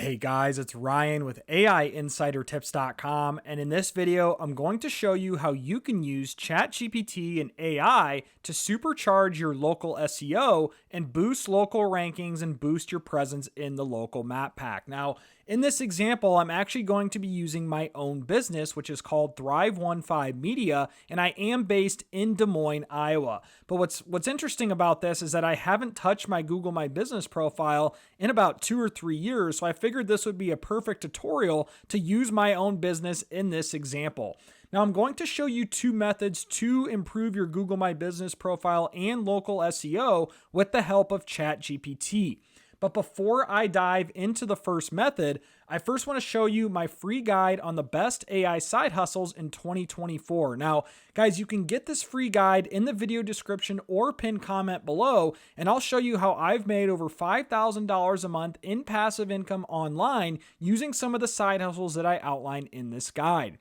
Hey guys, it's Ryan with AIinsidertips.com, and in this video, I'm going to show you how you can use ChatGPT and AI to supercharge your local SEO and boost local rankings and boost your presence in the local map pack. Now, in this example, I'm actually going to be using my own business, which is called Thrive15 Media, and I am based in Des Moines, Iowa. But what's interesting about this is that I haven't touched my Google My Business profile in about 2 or 3 years, so I figured this would be a perfect tutorial to use my own business in this example. Now, I'm going to show you 2 methods to improve your Google My Business profile and local SEO with the help of ChatGPT. But before I dive into the first method, I first want to show you my free guide on the best AI side hustles in 2024. Now, guys, you can get this free guide in the video description or pinned comment below, and I'll show you how I've made over $5,000 a month in passive income online using some of the side hustles that I outline in this guide.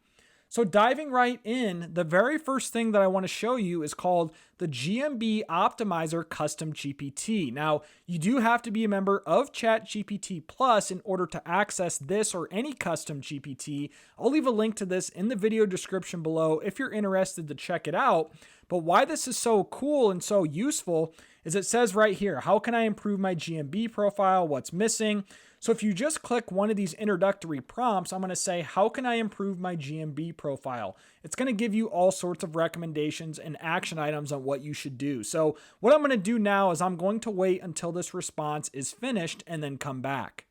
So diving right in, the very first thing that I want to show you is called the GMB Optimizer Custom GPT. Now, you do have to be a member of ChatGPT Plus in order to access this or any custom GPT. I'll leave a link to this in the video description below if you're interested to check it out. But why this is so cool and so useful is it says right here, how can I improve my GMB profile? What's missing? So if you just click one of these introductory prompts, I'm going to say, how can I improve my GMB profile? It's going to give you all sorts of recommendations and action items on what you should do. So what I'm going to do now is I'm going to wait until this response is finished and then come back.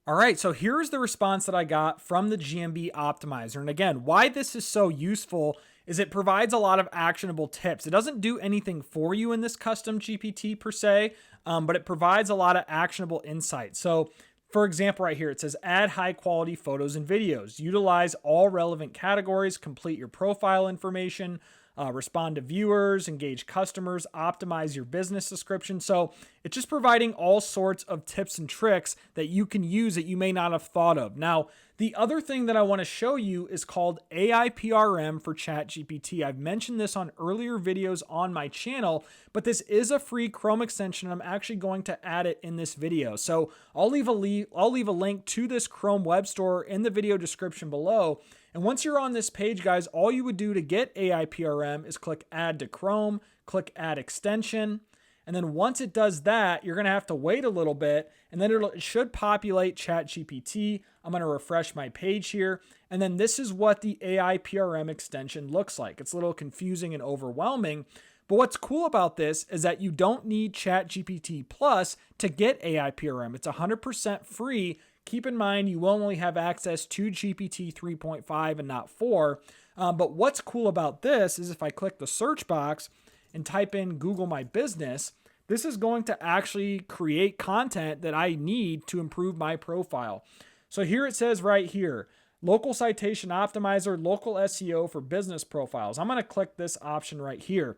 All right, so here's the response that I got from the GMB Optimizer. And again, why this is so useful is it provides a lot of actionable tips. It doesn't do anything for you in this custom GPT per se, but it provides a lot of actionable insights. So for example, right here, it says add high quality photos and videos, utilize all relevant categories, complete your profile information, respond to viewers, engage customers, optimize your business description. So it's just providing all sorts of tips and tricks that you can use that you may not have thought of. Now, the other thing that I want to show you is called AIPRM for ChatGPT. I've mentioned this on earlier videos on my channel, but this is a free Chrome extension. I'm actually going to add it in this video. So I'll leave a link to this Chrome web store in the video description below. And once you're on this page, guys, all you would do to get AIPRM is click Add to Chrome, click Add Extension. And then once it does that, you're going to have to wait a little bit, and then it should populate ChatGPT. I'm going to refresh my page here. And then this is what the AIPRM extension looks like. It's a little confusing and overwhelming. But what's cool about this is that you don't need ChatGPT Plus to get AIPRM. It's 100% free. Keep in mind, you will only have access to GPT 3.5 and not 4. But what's cool about this is if I click the search box and type in Google My Business, this is going to actually create content that I need to improve my profile. So here it says right here, Local Citation Optimizer, Local SEO for Business Profiles. I'm going to click this option right here.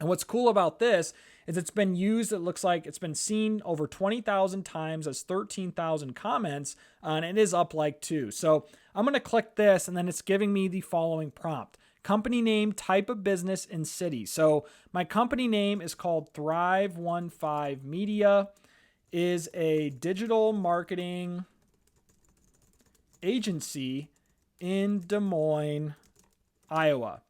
And what's cool about this is it's been used, it looks like it's been seen over 20,000 times as 13,000 comments, and it is up like 2. So I'm going to click this, and then it's giving me the following prompt. Company name, type of business, and city. So my company name is called Thrive15 Media, is a digital marketing agency in Des Moines, Iowa.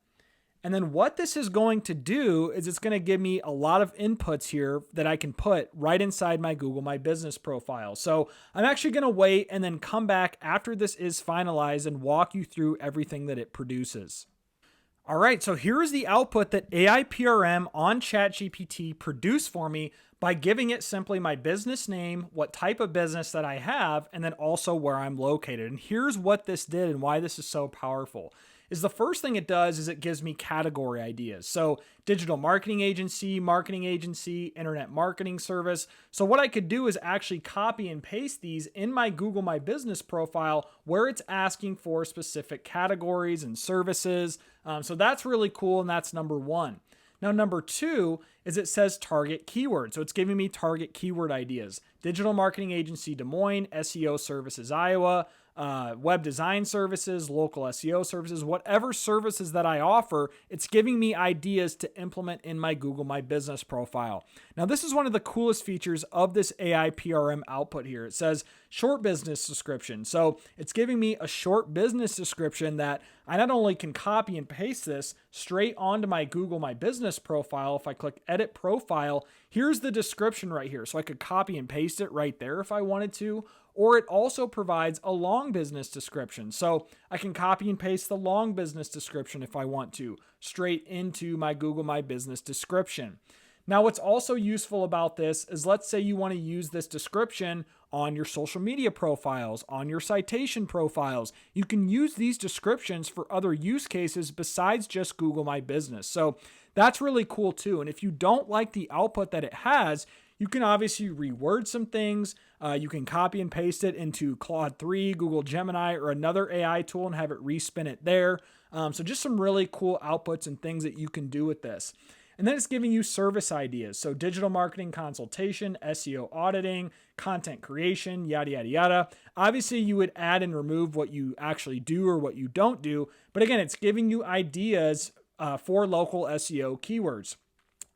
And then what this is going to do is it's going to give me a lot of inputs here that I can put right inside my Google My Business profile. So I'm actually going to wait and then come back after this is finalized and walk you through everything that it produces. All right, so here is the output that AIPRM on ChatGPT produced for me by giving it simply my business name, what type of business that I have, and then also where I'm located. And here's what this did and why this is so powerful. Is the first thing it does is it gives me category ideas. So digital marketing agency, internet marketing service. So what I could do is actually copy and paste these in my Google My Business profile where it's asking for specific categories and services. So that's really cool, and that's number 1. Now, number 2 is it says target keyword. So it's giving me target keyword ideas. Digital marketing agency, Des Moines, SEO services, Iowa, web design services, local SEO services, whatever services that I offer, it's giving me ideas to implement in my Google My Business profile. Now, this is one of the coolest features of this AIPRM output here. It says short business description. So it's giving me a short business description that I not only can copy and paste this straight onto my Google My Business profile. If I click edit profile, here's the description right here. So I could copy and paste it right there if I wanted to. Or it also provides a long business description. So I can copy and paste the long business description if I want to, straight into my Google My Business description. Now, what's also useful about this is, let's say you want to use this description on your social media profiles, on your citation profiles. You can use these descriptions for other use cases besides just Google My Business. So that's really cool too. And if you don't like the output that it has, you can obviously reword some things. You can copy and paste it into Claude 3, Google Gemini, or another AI tool and have it respin it there. So just some really cool outputs and things that you can do with this. And then it's giving you service ideas. So digital marketing consultation, SEO auditing, content creation, yada, yada, yada. Obviously, you would add and remove what you actually do or what you don't do. But again, it's giving you ideas for local SEO keywords.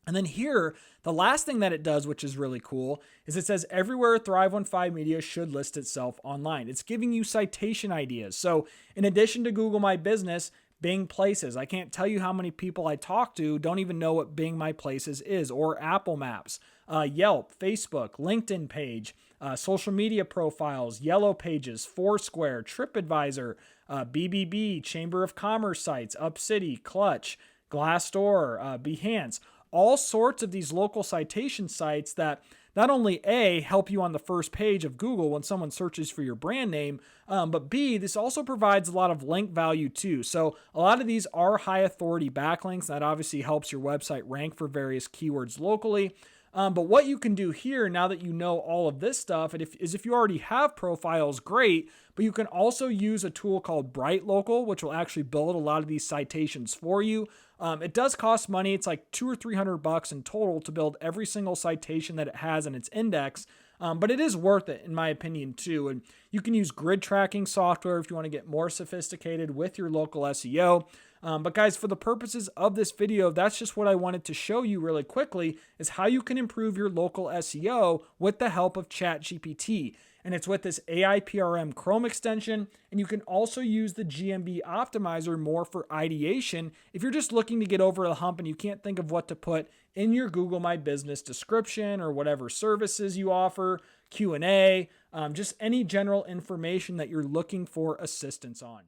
And then here, the last thing that it does, which is really cool, is it says everywhere Thrive15 Media should list itself online. It's giving you citation ideas. So in addition to Google My Business, Bing Places. I can't tell you how many people I talk to don't even know what Bing My Places is, or Apple Maps, Yelp, Facebook, LinkedIn page, social media profiles, Yellow Pages, Foursquare, TripAdvisor, BBB, Chamber of Commerce sites, UpCity, Clutch, Glassdoor, Behance. All sorts of these local citation sites that not only A, help you on the first page of Google when someone searches for your brand name, but B, this also provides a lot of link value too. So a lot of these are high authority backlinks. That obviously helps your website rank for various keywords locally. But what you can do here, now that you know all of this stuff, is if you already have profiles, great, but you can also use a tool called Bright Local, which will actually build a lot of these citations for you. It does cost money. It's like $200 or $300 in total to build every single citation that it has in its index. But it is worth it, in my opinion, too. And you can use grid tracking software if you want to get more sophisticated with your local SEO. But guys, for the purposes of this video, that's just what I wanted to show you really quickly, is how you can improve your local SEO with the help of ChatGPT. And it's with this AIPRM Chrome extension. And you can also use the GMB Optimizer more for ideation if you're just looking to get over the hump and you can't think of what to put in your Google My Business description or whatever services you offer, Q&A, just any general information that you're looking for assistance on.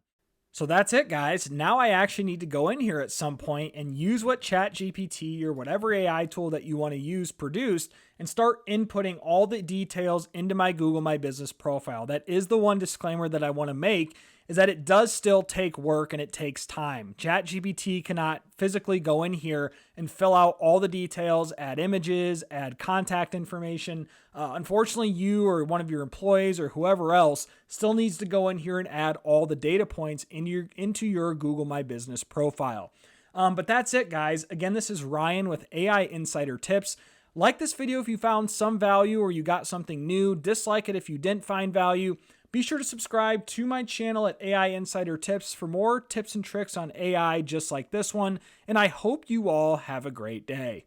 So that's it, guys. Now I actually need to go in here at some point and use what ChatGPT or whatever AI tool that you want to use produced and start inputting all the details into my Google My Business profile. That is the one disclaimer that I want to make, is that it does still take work and it takes time. ChatGPT cannot physically go in here and fill out all the details, add images, add contact information. Unfortunately, you or one of your employees or whoever else still needs to go in here and add all the data points into your Google My Business profile. But that's it, guys. Again, this is Ryan with AI Insider Tips. Like this video if you found some value or you got something new. Dislike it if you didn't find value. Be sure to subscribe to my channel at AI Insider Tips for more tips and tricks on AI just like this one. And I hope you all have a great day.